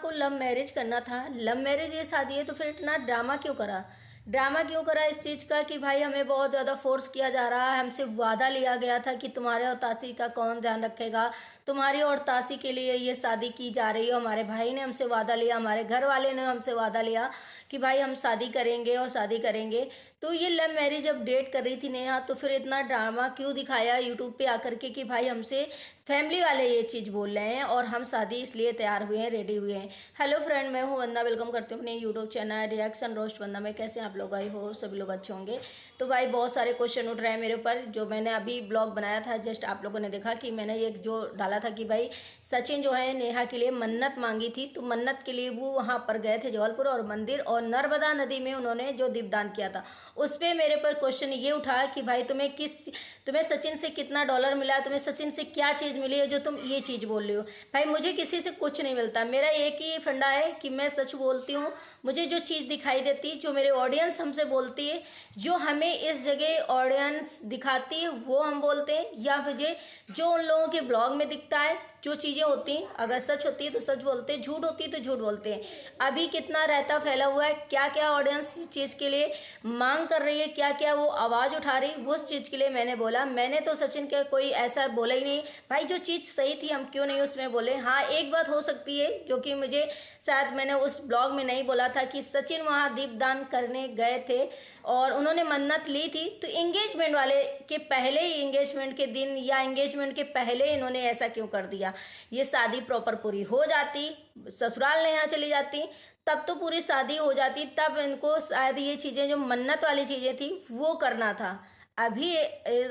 को love marriage करना था, लव मैरिज ये शादी है, तो फिर इतना ड्रामा क्यों करा? ड्रामा क्यों करा इस चीज़ का कि भाई हमें बहुत ज़्यादा फोर्स किया जा रहा है, हमसे वादा लिया गया था कि तुम्हारे और तासी का कौन ध्यान रखेगा, तुम्हारी और तासी के लिए ये शादी की जा रही है। हमारे भाई ने हमसे वादा लिया, हमारे घर वाले ने हमसे वादा लिया कि भाई हम शादी करेंगे और शादी करेंगे। तो ये लव मैरिज जब डेट कर रही थी नेहा, तो फिर इतना ड्रामा क्यों दिखाया यूट्यूब पे आकर के कि भाई हमसे फैमिली वाले ये चीज़ बोल रहे हैं और हम शादी इसलिए तैयार हुए हैं, रेडी हुए हैं। हेलो फ्रेंड, मैं हूँ वंदना, वेलकम करती हूँ अपने यूट्यूब चैनल रिएक्शन रोस्ट वंदना में। कैसे हैं आप लोग? आई हो सभी लोग अच्छे होंगे। तो भाई बहुत सारे क्वेश्चन उठ रहे हैं मेरे ऊपर, जो मैंने अभी ब्लॉग बनाया था, जस्ट आप लोगों ने देखा कि मैंने एक जो डाला था कि भाई सचिन जो है नेहा के लिए मन्नत मांगी थी, तो मन्नत के लिए वो वहाँ पर गए थे जबलपुर और मंदिर और नर्मदा नदी में उन्होंने जो दीपदान किया था, उस पर मेरे पर क्वेश्चन ये उठा कि भाई तुम्हें सचिन से कितना डॉलर मिला, तुम्हें सचिन से क्या चीज़ मिली है जो तुम ये चीज़ बोल रहे हो। भाई मुझे किसी से कुछ नहीं मिलता, मेरा एक ही फंडा है कि मैं सच बोलती हूँ। मुझे जो चीज़ दिखाई देती, जो मेरे ऑडियंस हमसे बोलती है, जो हमें इस जगह ऑडियंस दिखाती है वो हम बोलते हैं, या फिर जो उन लोगों के ब्लॉग में दिखता है, जो चीज़ें होती हैं अगर सच होती है तो सच बोलते हैं, झूठ होती है तो झूठ बोलते हैं। अभी कितना रहता फैला हुआ है, क्या क्या ऑडियंस इस चीज़ के लिए मांग कर रही है, क्या क्या वो आवाज़ उठा रही, वो उस चीज़ के लिए मैंने बोला। मैंने तो सचिन का कोई ऐसा बोला ही नहीं भाई, जो चीज़ सही थी हम क्यों नहीं उसमें बोले। हाँ, एक बात हो सकती है जो कि मुझे शायद मैंने उस ब्लॉग में नहीं बोला था कि सचिन वहाँ दीपदान करने गए थे और उन्होंने मन्नत ली थी, तो एंगेजमेंट वाले के पहले ही, एंगेजमेंट के दिन या एंगेजमेंट के पहले इन्होंने ऐसा क्यों कर दिया। ये शादी प्रॉपर पूरी हो जाती, ससुराल ने यहाँ चली जाती, तब तो पूरी शादी हो जाती, तब इनको शायद ये चीज़ें जो मन्नत वाली चीज़ें थी वो करना था। अभी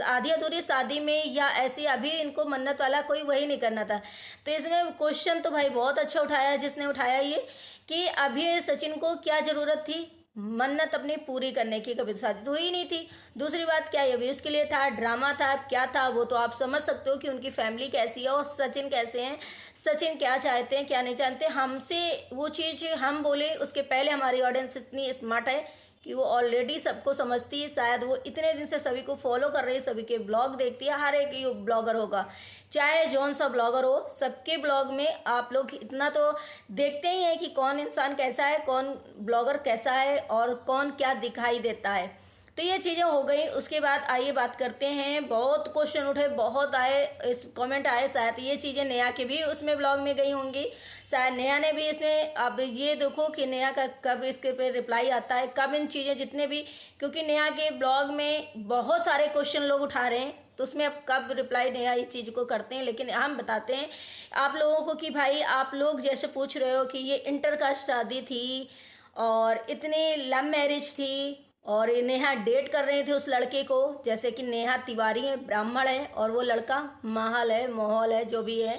आधी अधूरी शादी में या ऐसी अभी इनको मन्नत वाला कोई वही नहीं करना था। तो इसमें क्वेश्चन तो भाई बहुत अच्छा उठाया है जिसने उठाया ये, कि अभी सचिन को क्या ज़रूरत थी मन्नत अपनी पूरी करने की, कभी तो शादी तो ही नहीं थी। दूसरी बात क्या, ये व्यूज़ के लिए था, ड्रामा था, क्या था, वो तो आप समझ सकते हो कि उनकी फैमिली कैसी है और सचिन कैसे हैं, सचिन क्या चाहते हैं क्या नहीं चाहते। हमसे वो चीज़ हम बोले उसके पहले हमारी ऑडियंस इतनी स्मार्ट है कि वो ऑलरेडी सबको समझती है। शायद वो इतने दिन से सभी को फॉलो कर रही है, सभी के ब्लॉग देखती है, हर एक ब्लॉगर होगा, चाहे जौन सा ब्लॉगर हो, सबके ब्लॉग में आप लोग इतना तो देखते ही हैं कि कौन इंसान कैसा है, कौन ब्लॉगर कैसा है और कौन क्या दिखाई देता है। तो ये चीज़ें हो गई। उसके बाद आइए बात करते हैं, बहुत क्वेश्चन उठे, बहुत आए, इस कमेंट आए, शायद ये चीज़ें नेहा के भी उसमें ब्लॉग में गई होंगी, शायद नेहा ने भी इसमें। अब ये देखो कि नेहा का कब इसके पे रिप्लाई आता है, कब इन चीज़ें जितने भी, क्योंकि नेहा के ब्लॉग में बहुत सारे क्वेश्चन लोग उठा रहे हैं, तो उसमें अब कब रिप्लाई नेहा इस चीज़ को करते हैं। लेकिन हम बताते हैं आप लोगों को कि भाई आप लोग जैसे पूछ रहे हो कि ये इंटर कास्ट शादी थी और इतनी लव मैरिज थी और नेहा डेट कर रहे थे उस लड़के को, जैसे कि नेहा तिवारी है, ब्राह्मण है, और वो लड़का महल है, माहौल है, जो भी है,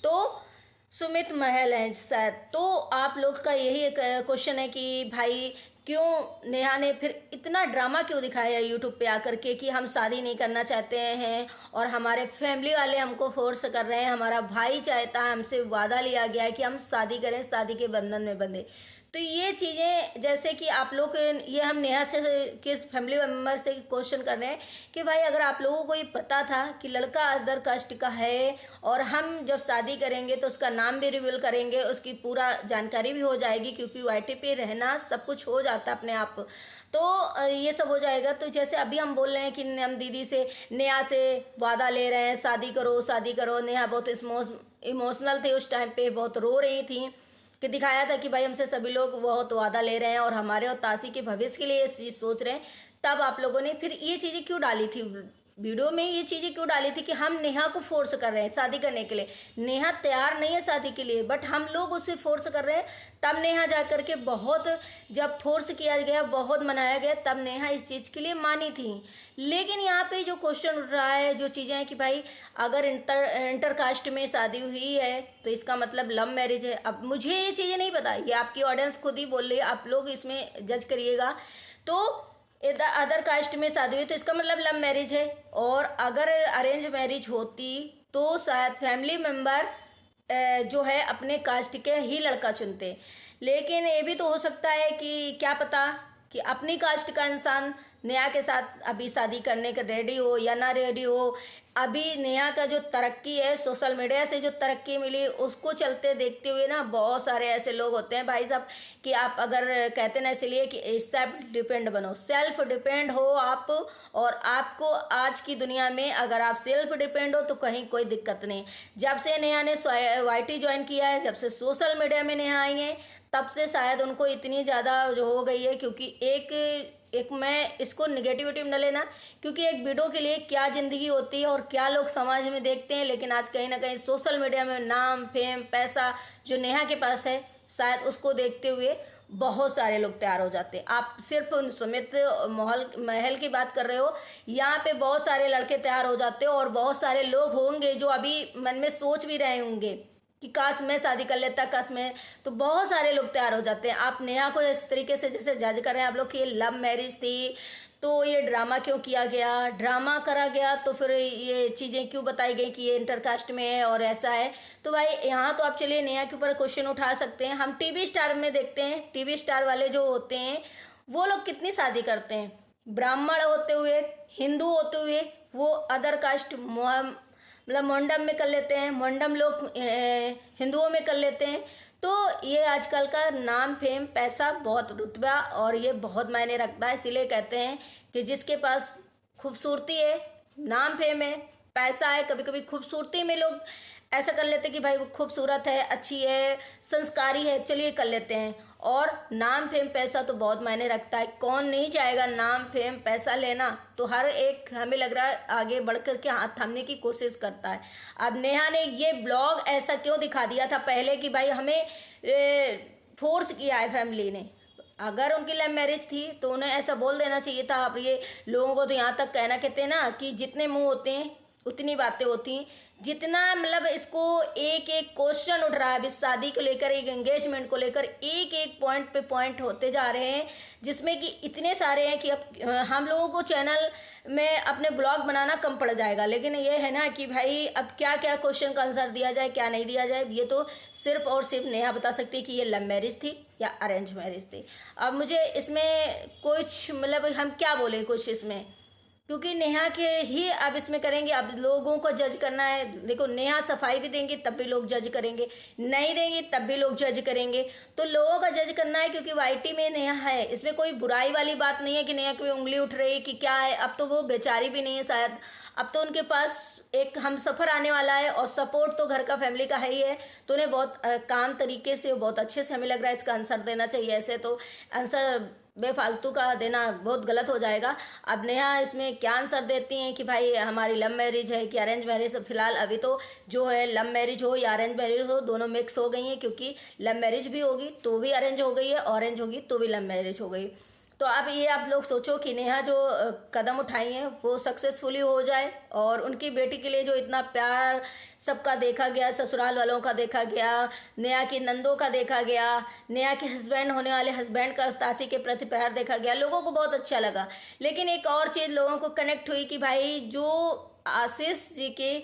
तो सुमित महल है शायद। तो आप लोग का यही एक क्वेश्चन है कि भाई क्यों नेहा ने फिर इतना ड्रामा क्यों दिखाया यूट्यूब पे आकर के कि हम शादी नहीं करना चाहते हैं और हमारे फैमिली वाले हमको फोर्स कर रहे हैं, हमारा भाई चाहता है, हमसे वादा लिया गया है कि हम शादी करें, शादी के बंधन में बंधे। तो ये चीज़ें जैसे कि आप लोग, ये हम नेहा से किस फैमिली मेम्बर से क्वेश्चन कर रहे हैं कि भाई अगर आप लोगों को ये पता था कि लड़का अदर कास्ट का है और हम जब शादी करेंगे तो उसका नाम भी रिवील करेंगे, उसकी पूरा जानकारी भी हो जाएगी, क्योंकि वाईटी पे रहना सब कुछ हो जाता अपने आप, तो ये सब हो जाएगा। तो जैसे अभी हम बोल रहे हैं कि हम दीदी से, नेहा से वादा ले रहे हैं शादी करो शादी करो। नेहा बहुत इमोशनल थे उस टाइम पे, बहुत रो रही थी, कि दिखाया था कि भाई हमसे सभी लोग बहुत वादा ले रहे हैं और हमारे और तासी के भविष्य के लिए ये चीज़ सोच रहे हैं। तब आप लोगों ने फिर ये चीज़ें क्यों डाली थी वीडियो में, ये चीज़ें क्यों डाली थी कि हम नेहा को फोर्स कर रहे हैं शादी करने के लिए। नेहा तैयार नहीं है शादी के लिए, बट हम लोग उसे फोर्स कर रहे हैं। तब नेहा जा कर के बहुत, जब फोर्स किया गया, बहुत मनाया गया, तब नेहा इस चीज़ के लिए मानी थी। लेकिन यहाँ पे जो क्वेश्चन उठ रहा है, जो चीज़ें हैं कि भाई अगर इंटर कास्ट में शादी हुई है तो इसका मतलब लव मैरिज है। अब मुझे ये चीज़ें नहीं पता, ये आपकी ऑडियंस खुद ही बोल रही है, आप लोग इसमें जज करिएगा। तो अदर कास्ट में शादी हुई तो इसका मतलब लव मैरिज है, और अगर अरेंज मैरिज होती तो शायद फैमिली मेम्बर जो है अपने कास्ट के ही लड़का चुनते। लेकिन ये भी तो हो सकता है कि क्या पता कि अपनी कास्ट का इंसान नेहा के साथ अभी शादी करने के रेडी हो या ना रेडी हो। अभी नेहा का जो तरक्की है, सोशल मीडिया से जो तरक्की मिली, उसको चलते देखते हुए ना बहुत सारे ऐसे लोग होते हैं भाई साहब कि आप अगर कहते ना, इसलिए कि सेल्फ डिपेंड बनो, सेल्फ डिपेंड हो आप। और आपको आज की दुनिया में अगर आप सेल्फ डिपेंड हो तो कहीं कोई दिक्कत नहीं। जब से नेहा ने YT ज्वाइन किया है, जब से सोशल मीडिया में नेहा आई है, तब से शायद उनको इतनी ज़्यादा जो हो गई है। क्योंकि एक मैं इसको निगेटिविटी में न लेना, क्योंकि एक वीडियो के लिए क्या ज़िंदगी होती है और क्या लोग समाज में देखते हैं। लेकिन आज कहीं ना कहीं सोशल मीडिया में नाम, फेम, पैसा जो नेहा के पास है, शायद उसको देखते हुए बहुत सारे लोग तैयार हो जाते हैं। आप सिर्फ उन सुमित महल की बात कर रहे हो, यहाँ पे बहुत सारे लड़के तैयार हो जाते हो। और बहुत सारे लोग होंगे जो अभी मन में सोच भी रहे होंगे कि काश मैं शादी कर लेता, काश मैं, तो बहुत सारे लोग तैयार हो जाते हैं। आप नेहा को इस तरीके से जैसे जज कर रहे हैं आप लोग कि ये लव मैरिज थी, तो ये ड्रामा क्यों किया गया, ड्रामा करा गया, तो फिर ये चीज़ें क्यों बताई गई कि ये इंटरकास्ट में है और ऐसा है। तो भाई यहाँ तो आप चलिए नेहा के ऊपर क्वेश्चन उठा सकते हैं। हम टीवी स्टार में देखते हैं, टीवी स्टार वाले जो होते हैं वो लोग कितनी शादी करते हैं, ब्राह्मण होते हुए, हिंदू होते हुए, वो अदर कास्ट मतलब मोंडम में कर लेते हैं, मोंडम लोग हिंदुओं में कर लेते हैं। तो ये आजकल का नाम, फेम, पैसा, बहुत रुतबा, और ये बहुत मायने रखता है। इसीलिए कहते हैं कि जिसके पास खूबसूरती है, नाम, फेम है, पैसा है, कभी कभी खूबसूरती में लोग ऐसा कर लेते हैं कि भाई वो खूबसूरत है, अच्छी है, संस्कारी है, चलिए कर लेते हैं। और नाम, फेम, पैसा तो बहुत मायने रखता है। कौन नहीं चाहेगा नाम, फेम, पैसा लेना। तो हर एक हमें लग रहा है आगे बढ़ कर के हाथ थामने की कोशिश करता है। अब नेहा ने ये ब्लॉग ऐसा क्यों दिखा दिया था पहले कि भाई हमें फोर्स किया है फैमिली ने। अगर उनकी लव मैरिज थी तो उन्हें ऐसा बोल देना चाहिए था। अब ये लोगों को तो यहाँ तक कहना कहते हैं ना कि जितने मुंह होते हैं उतनी बातें होती हैं। जितना मतलब इसको एक एक क्वेश्चन उठ रहा है अभी शादी को लेकर, एक एंगेजमेंट को लेकर, एक एक पॉइंट पे पॉइंट होते जा रहे हैं, जिसमें कि इतने सारे हैं कि अब हम लोगों को चैनल में अपने ब्लॉग बनाना कम पड़ जाएगा। लेकिन ये है ना कि भाई अब क्या क्या क्वेश्चन का आंसर दिया जाए, क्या नहीं दिया जाए, ये तो सिर्फ और सिर्फ नेहा बता सकती है कि ये लव मैरिज थी या अरेंज मैरिज थी। अब मुझे इसमें कुछ मतलब हम क्या बोले कुछ इसमें, क्योंकि नेहा के ही अब इसमें करेंगे। अब लोगों को जज करना है। देखो नेहा सफाई भी देंगे तब भी लोग जज करेंगे, नहीं देंगे तब भी लोग जज करेंगे। तो लोगों का जज करना है, क्योंकि YT में नेहा है, इसमें कोई बुराई वाली बात नहीं है कि नेहा की उंगली उठ रही कि क्या है। अब तो वो बेचारी भी नहीं है शायद, अब तो उनके पास एक हम सफ़र आने वाला है और सपोर्ट तो घर का, फैमिली का है ही है। तो उन्हें बहुत काम तरीके से, बहुत अच्छे से हमें लग रहा है इसका आंसर देना चाहिए। ऐसे तो आंसर बेफालतू का देना बहुत गलत हो जाएगा। अब नेहा इसमें क्या आंसर देती हैं कि भाई हमारी लव मैरिज है कि अरेंज मैरिज। फिलहाल अभी तो जो है लव मैरिज हो या अरेंज मैरिज हो, दोनों मिक्स हो गई हैं, क्योंकि लव मैरिज भी होगी तो भी अरेंज हो गई है, ऑरेंज होगी तो भी लव मैरिज हो गई। तो अब ये आप लोग सोचो कि नेहा जो कदम उठाई हैं वो सक्सेसफुली हो जाए, और उनकी बेटी के लिए जो इतना प्यार सबका देखा गया, ससुराल वालों का देखा गया, नेहा की नंदों का देखा गया, नेहा के हस्बैंड होने वाले हस्बैंड का तासी के प्रति प्यार देखा गया, लोगों को बहुत अच्छा लगा। लेकिन एक और चीज़ लोगों को कनेक्ट हुई कि भाई जो आशीष जी के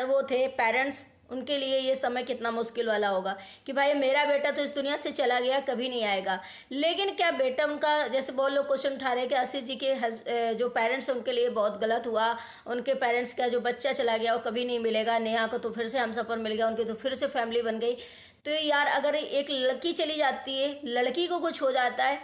वो थे पेरेंट्स, उनके लिए ये समय कितना मुश्किल वाला होगा कि भाई मेरा बेटा तो इस दुनिया से चला गया, कभी नहीं आएगा। लेकिन क्या बेटा उनका, जैसे बहुत लोग क्वेश्चन उठा रहे हैं कि आशीष जी के जो पेरेंट्स हैं उनके लिए बहुत गलत हुआ, उनके पेरेंट्स का जो बच्चा चला गया वो कभी नहीं मिलेगा। नेहा को तो फिर से हमसफ़र मिल गया, उनकी तो फिर से फैमिली बन गई। तो यार अगर एक लड़की चली जाती है, लड़की को कुछ हो जाता है,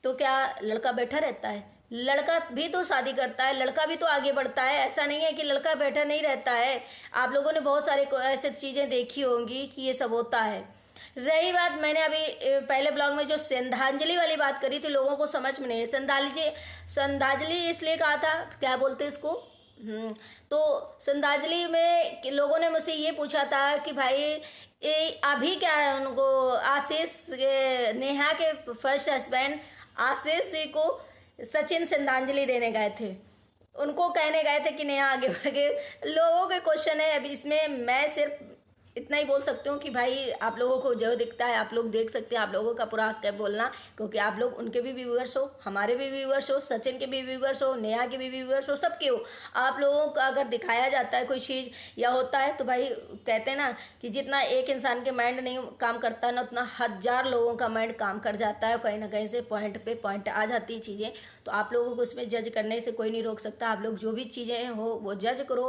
तो क्या लड़का बैठा रहता है? लड़का भी तो शादी करता है, लड़का भी तो आगे बढ़ता है। ऐसा नहीं है कि लड़का बैठा नहीं रहता है। आप लोगों ने बहुत सारे ऐसे चीज़ें देखी होंगी कि ये सब होता है। रही बात, मैंने अभी पहले ब्लॉग में जो श्रद्धांजलि वाली बात करी थी, लोगों को समझ में नहीं है। श्रद्धांजलि इसलिए कहा था, क्या बोलते हैं इसको, तो श्रद्धांजलि में लोगों ने मुझसे ये पूछा था कि भाई अभी क्या है, उनको आशीष, नेहा के फर्स्ट हस्बैंड आशीष जी को सचिन श्रद्धांजलि देने गए थे, उनको कहने गए थे कि नेहा आगे बढ़ गए। लोगों के क्वेश्चन है। अभी इसमें मैं सिर्फ इतना ही बोल सकती हूँ कि भाई आप लोगों को जो दिखता है आप लोग देख सकते हैं, आप लोगों का पूरा हक है बोलना, क्योंकि आप लोग उनके भी व्यूअर्स हो, हमारे भी व्यूअर्स हो, सचिन के भी व्यूअर्स हो, नेहा के भी व्यूअर्स हो, सबके हो। आप लोगों का अगर दिखाया जाता है कोई चीज़ या होता है तो भाई कहते हैं ना कि जितना एक इंसान के माइंड नहीं काम करता ना, उतना 1000 लोगों का माइंड काम कर जाता है। कहीं ना कहीं से पॉइंट पे पॉइंट आ जाती हैं चीज़ें। तो आप लोगों को इसमें जज करने से कोई नहीं रोक सकता। आप लोग जो भी चीज़ें हो वो जज करो।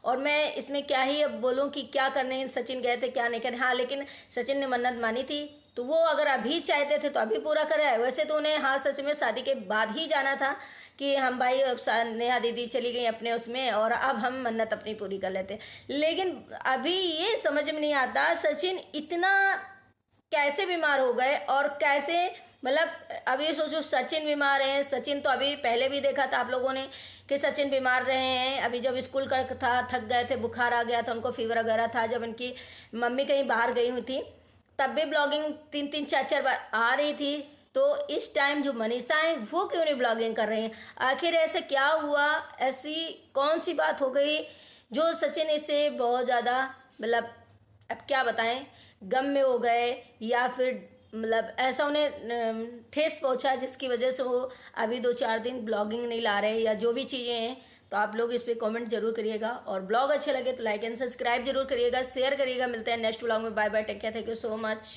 और मैं इसमें क्या ही अब बोलूँ कि क्या करने सचिन गए थे क्या नहीं करे। हाँ, लेकिन सचिन ने मन्नत मानी थी तो वो अगर अभी चाहते थे तो अभी पूरा कराए। वैसे तो उन्हें हाँ सच में शादी के बाद ही जाना था कि हम भाई अब नेहा दीदी चली गई अपने उसमें और अब हम मन्नत अपनी पूरी कर लेते। लेकिन अभी ये समझ में नहीं आता सचिन इतना कैसे बीमार हो गए और कैसे, मतलब अब ये सोचो सचिन बीमार है। सचिन तो अभी पहले भी देखा था आप लोगों ने कि सचिन बीमार रहे हैं। अभी जब स्कूल का था, थक गए थे, बुखार आ गया था, उनको फीवर वगैरह था, जब इनकी मम्मी कहीं बाहर गई हुई थी तब भी ब्लॉगिंग 3-3 4-4 बार आ रही थी। तो इस टाइम जो मनीषा है वो क्यों नहीं ब्लॉगिंग कर रही हैं? आखिर ऐसे क्या हुआ, ऐसी कौन सी बात हो गई जो सचिन इससे बहुत ज़्यादा, मतलब अब क्या बताएं, गम में हो गए या फिर मतलब ऐसा उन्हें ठेस पहुंचा जिसकी वजह से वो अभी 2-4 दिन ब्लॉगिंग नहीं ला रहे या जो भी चीज़ें हैं। तो आप लोग इस पर कमेंट जरूर करिएगा और ब्लॉग अच्छे लगे तो लाइक एंड सब्सक्राइब जरूर करिएगा, शेयर करिएगा। मिलते हैं नेक्स्ट ब्लॉग में। Bye bye, take care, thank you so much.